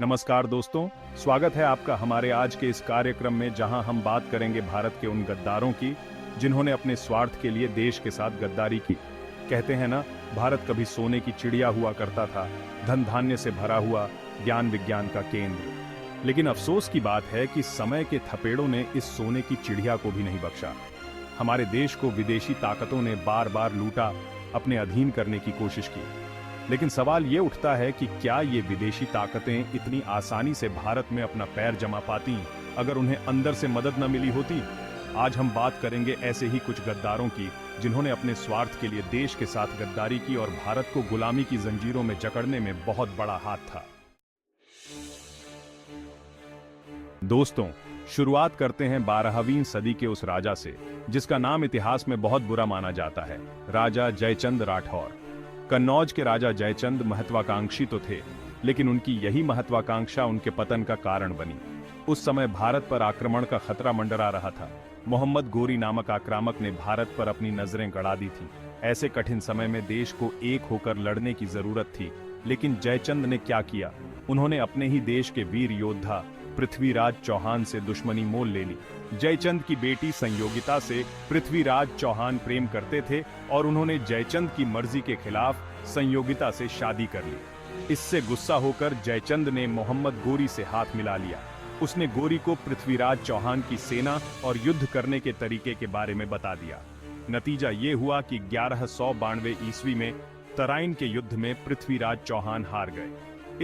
नमस्कार दोस्तों, स्वागत है आपका हमारे आज के इस कार्यक्रम में जहां हम बात करेंगे भारत के उन गद्दारों की जिन्होंने अपने स्वार्थ के लिए देश के साथ गद्दारी की। कहते हैं ना, भारत कभी सोने की चिड़िया हुआ करता था, धन धान्य से भरा हुआ, ज्ञान विज्ञान का केंद्र। लेकिन अफसोस की बात है कि समय के थपेड़ों ने इस सोने की चिड़िया को भी नहीं बख्शा। हमारे देश को विदेशी ताकतों ने बार बार लूटा, अपने अधीन करने की कोशिश की। लेकिन सवाल ये उठता है कि क्या ये विदेशी ताकतें इतनी आसानी से भारत में अपना पैर जमा पाती अगर उन्हें अंदर से मदद न मिली होती। आज हम बात करेंगे ऐसे ही कुछ गद्दारों की जिन्होंने अपने स्वार्थ के लिए देश के साथ गद्दारी की और भारत को गुलामी की जंजीरों में जकड़ने में बहुत बड़ा हाथ था। दोस्तों, शुरुआत करते हैं 12वीं सदी के उस राजा से जिसका नाम इतिहास में बहुत बुरा माना जाता है, राजा जयचंद राठौर। कन्नौज के राजा जयचंद महत्वाकांक्षी तो थे, लेकिन उनकी यही महत्वाकांक्षा उनके पतन का कारण बनी। उस समय भारत पर आक्रमण का खतरा मंडरा रहा था। मोहम्मद गोरी नामक आक्रामक ने भारत पर अपनी नजरें गड़ा दी थी। ऐसे कठिन समय में देश को एक होकर लड़ने की जरूरत थी। लेकिन जयचंद ने क्या किया? उन्होंने अपने ही देश के वीर योद्धा पृथ्वीराज चौहान से दुश्मनी मोल ले ली। जयचंद की बेटी संयोगिता से पृथ्वीराज चौहान प्रेम करते थे और उन्होंने जयचंद की मर्जी के खिलाफ संयोगिता से शादी कर ली। इससे गुस्सा होकर जयचंद ने मोहम्मद गोरी से हाथ मिला लिया। उसने गोरी को पृथ्वीराज चौहान की सेना और युद्ध करने के तरीके के बारे में बता दिया। नतीजा ये हुआ कि 1192 ईस्वी में तराइन के युद्ध में पृथ्वीराज चौहान हार गए।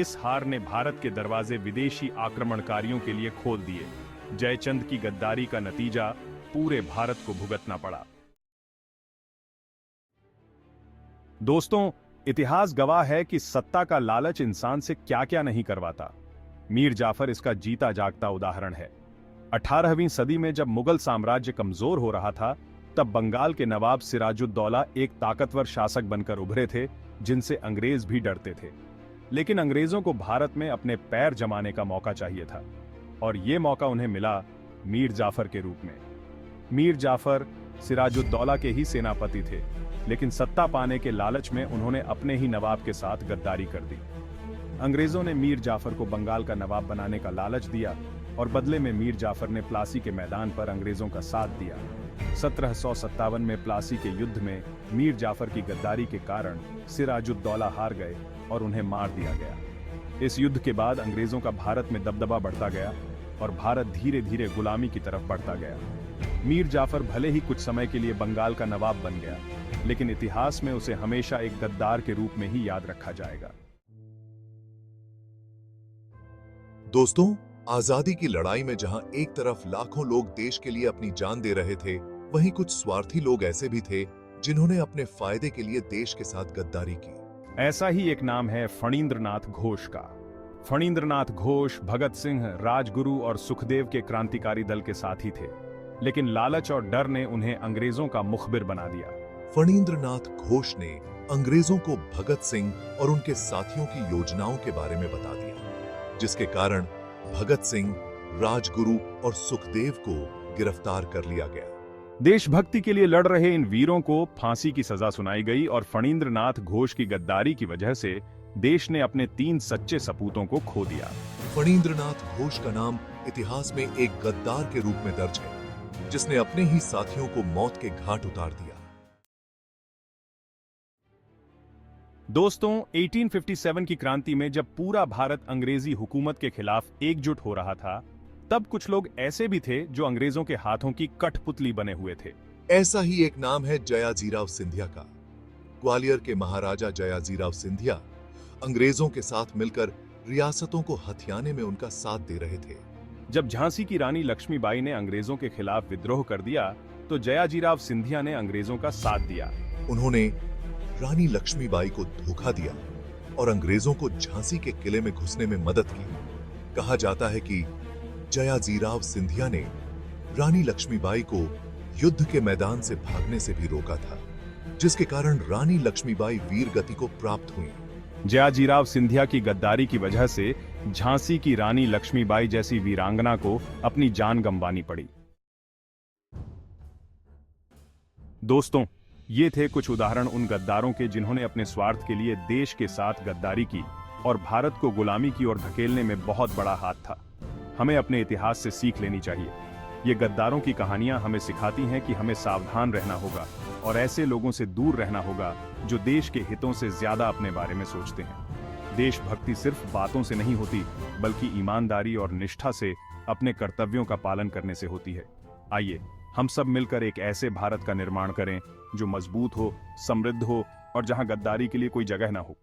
इस हार ने भारत के दरवाजे विदेशी आक्रमणकारियों के लिए खोल दिए। जयचंद की गद्दारी का नतीजा पूरे भारत को भुगतना पड़ा। दोस्तों, इतिहास गवाह है कि सत्ता का लालच इंसान से क्या क्या नहीं करवाता। मीर जाफर इसका जीता जागता उदाहरण है। 18वीं सदी में जब मुगल साम्राज्य कमजोर हो रहा था, तब बंगाल के नवाब सिराजुद्दौला एक ताकतवर शासक बनकर उभरे थे जिनसे अंग्रेज भी डरते थे। लेकिन अंग्रेजों को भारत में अपने पैर जमाने का मौका चाहिए था और यह मौका उन्हें मिला मीर जाफर के रूप में। मीर जाफर सिराजुद्दौला के ही सेनापति थे, लेकिन सत्ता पाने के लालच में उन्होंने अपने ही नवाब के साथ गद्दारी कर दी। अंग्रेजों ने मीर जाफर को बंगाल का नवाब बनाने का लालच दिया और बदले में मीर जाफर ने प्लासी के मैदान पर अंग्रेजों का साथ दिया। 1757 में प्लासी के युद्ध में मीर जाफर की गद्दारी के कारण सिराजुद्दौला हार गए और उन्हें मार दिया गया। इस युद्ध के बाद अंग्रेजों का भारत में दबदबा बढ़ता गया और भारत धीरे धीरे गुलामी की तरफ बढ़ता गया। मीर जाफर भले ही कुछ समय के लिए बंगाल का नवाब बन गया, लेकिन इतिहास में उसे हमेशा एक गद्दार के रूप में ही याद रखा जाएगा। दोस्तों, आजादी की लड़ाई में जहां एक तरफ लाखों लोग देश के लिए अपनी जान दे रहे थे, वहीं कुछ स्वार्थी लोग ऐसे भी थे जिन्होंने अपने फायदे के लिए देश के साथ गद्दारी की। ऐसा ही एक नाम है फणींद्रनाथ घोष का। फणींद्रनाथ घोष भगत सिंह, राजगुरु और सुखदेव के क्रांतिकारी दल के साथी थे, लेकिन लालच और डर ने उन्हें अंग्रेजों का मुखबिर बना दिया। फणींद्रनाथ घोष ने अंग्रेजों को भगत सिंह और उनके साथियों की योजनाओं के बारे में बता दिया, जिसके कारण भगत सिंह, राजगुरु और सुखदेव को गिरफ्तार कर लिया गया। देशभक्ति के लिए लड़ रहे इन वीरों को फांसी की सजा सुनाई गई और फणींद्रनाथ घोष की गद्दारी की वजह से देश ने अपने 3 सच्चे सपूतों को खो दिया। फणींद्रनाथ घोष का नाम इतिहास में एक गद्दार के रूप में दर्ज है, जिसने अपने ही साथियों को मौत के घाट उतार दिया। दोस्तों, 1857 की क्रांति में जब पूरा भारत अंग्रेजी हुकूमत के खिलाफ एकजुट हो रहा था, तब कुछ लोग ऐसे भी थे जो अंग्रेजों के हाथों की कठपुतली बने हुए थे। ऐसा ही एक नाम है जयाजीराव सिंधिया का। ग्वालियर के महाराजा जयाजीराव सिंधिया अंग्रेजों के साथ मिलकर रियासतों को हथियाने में उनका साथ दे रहे थे। जब झांसी की रानी लक्ष्मीबाई ने अंग्रेजों के खिलाफ विद्रोह कर दिया, तो जयाजीराव सिंधिया ने अंग्रेजों का साथ दिया। उन्होंने रानी लक्ष्मीबाई को धोखा दिया और अंग्रेजों को झांसी के किले में घुसने में मदद की। कहा जाता है कि जयाजीराव सिंधिया ने रानी लक्ष्मीबाई को युद्ध के मैदान से भागने से भी रोका था, जिसके कारण रानी लक्ष्मीबाई वीर गति को प्राप्त हुई। जयाजीराव सिंधिया की गद्दारी की वजह से झांसी की रानी लक्ष्मीबाई जैसी वीरांगना को अपनी जान गंवानी पड़ी। दोस्तों, ये थे कुछ उदाहरण उन गद्दारों के जिन्होंने अपने स्वार्थ के लिए देश के साथ गद्दारी की। और भारत को गुलामी की ओर धकेलने में बहुत बड़ा हाथ था। हमें अपने इतिहास से सीख लेनी चाहिए। ये गद्दारों की कहानियां हमें सिखाती हैं कि हमें सावधान रहना होगा और ऐसे लोगों से दूर रहना होगा जो देश के हितों से ज्यादा अपने बारे में सोचते हैं। देशभक्ति सिर्फ बातों से नहीं होती, बल्कि ईमानदारी और निष्ठा से अपने कर्तव्यों का पालन करने से होती है। आइए हम सब मिलकर एक ऐसे भारत का निर्माण करें जो मजबूत हो, समृद्ध हो और जहां गद्दारी के लिए कोई जगह ना हो।